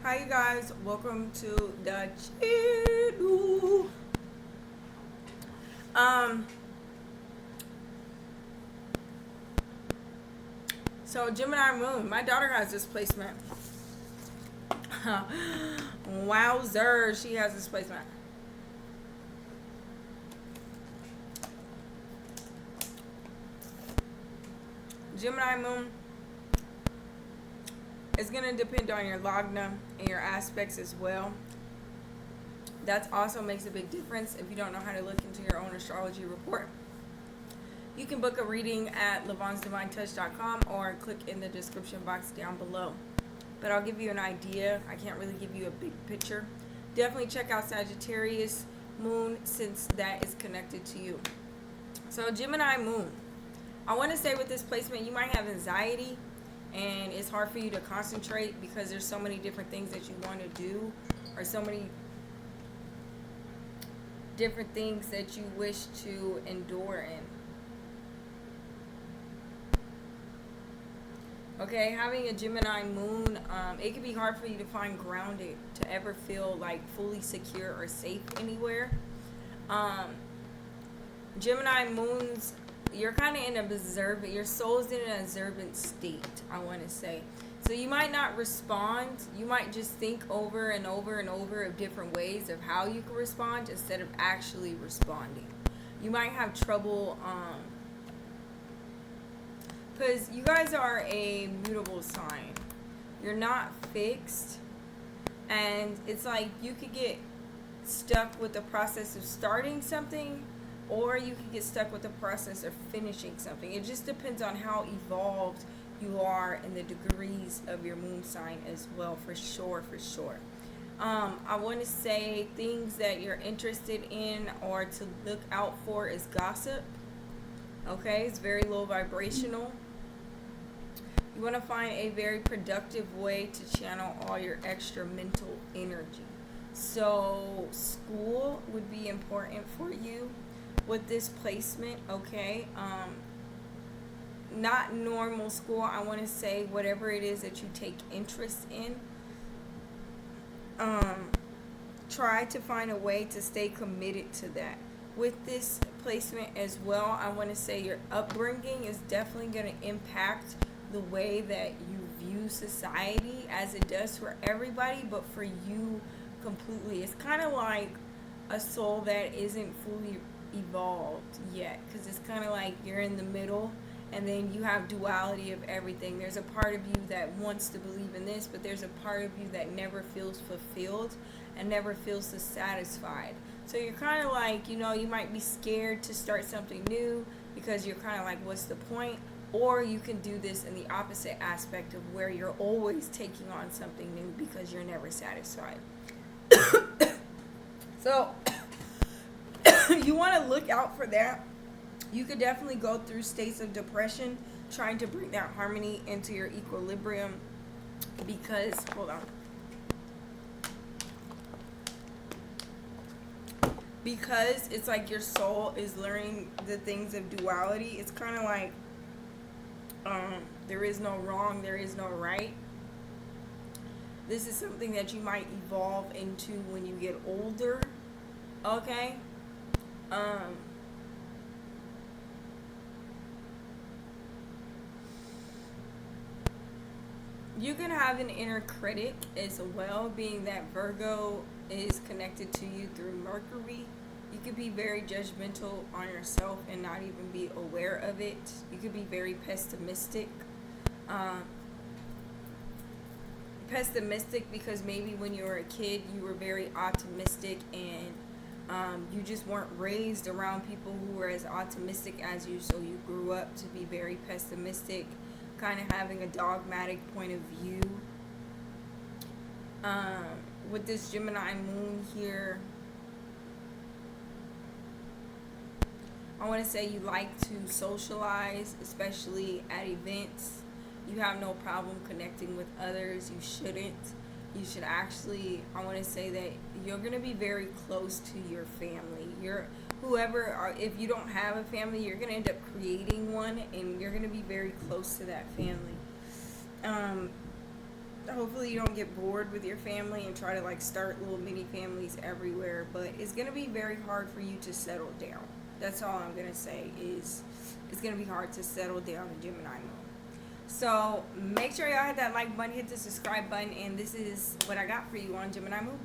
Hi you guys, welcome to the channel. Um so Gemini Moon, my daughter has this placement. Wowzer, she has this placement. Gemini Moon is going to depend on your lagna and your aspects as well. That also makes a big difference if you don't know how to look into your own astrology report. You can book a reading at lavonsdivinetouch.com or click in the description box down below. But I'll give you an idea. I can't really give you a big picture. Definitely check out Sagittarius Moon since that is connected to you. So Gemini Moon. I want to say with this placement you might have anxiety and it's hard for you to concentrate because there's so many different things that you want to do or so many different things that you wish to endure in. Okay, having a Gemini Moon, it can be hard for you to find grounded, to ever feel like fully secure or safe anywhere. Gemini Moons, you're kind of in a observant, your soul's in an observant state, I want to say. So you might not respond, you might just think over and over and over of different ways of how you can respond instead of actually responding. You might have trouble, because you guys are a mutable sign. You're not fixed, and it's like you could get stuck with the process of starting something, or you can get stuck with the process of finishing something. It just depends on how evolved you are in the degrees of your moon sign as well, for sure. I want to say things that you're interested in or to look out for is gossip. Okay, it's very low vibrational. You want to find a very productive way to channel all your extra mental energy. So school would be important for you with this placement, okay? Not normal school. I want to say whatever it is that you take interest in. Try to find a way to stay committed to that. With this placement as well, I want to say your upbringing is definitely going to impact the way that you view society, as it does for everybody, but for you completely. It's kind of like a soul that isn't fully evolved yet, because it's kind of like you're in the middle, and then you have duality of everything. There's a part of you that wants to believe in this, but there's a part of you that never feels fulfilled and never feels satisfied. So you're kind of like, you might be scared to start something new because you're kind of like, what's the point? Or you can do this in the opposite aspect of where you're always taking on something new because you're never satisfied. So you want to look out for that. You could definitely go through states of depression trying to bring that harmony into your equilibrium because, hold on. Because it's like your soul is learning the things of duality. It's kind of like there is no wrong, there is no right. This is something that you might evolve into when you get older. Okay? You can have an inner critic as well, being that Virgo is connected to you through Mercury. You could be very judgmental on yourself and not even be aware of it. You could be very pessimistic. Pessimistic because maybe when you were a kid you were very optimistic and you just weren't raised around people who were as optimistic as you, so you grew up to be very pessimistic, kind of having a dogmatic point of view. With this Gemini Moon here, I want to say you like to socialize, especially at events. You have no problem connecting with others. You shouldn't. You should actually, I want to say that you're going to be very close to your family. If you don't have a family, you're going to end up creating one, and you're going to be very close to that family. I Hopefully you don't get bored with your family and try to like start little mini families everywhere, but it's going to be very hard for you to settle down. That's all I'm going to say is it's going to be hard to settle down in Gemini Moon. So make sure y'all hit that like button, hit the subscribe button, and this is what I got for you on Gemini Moon.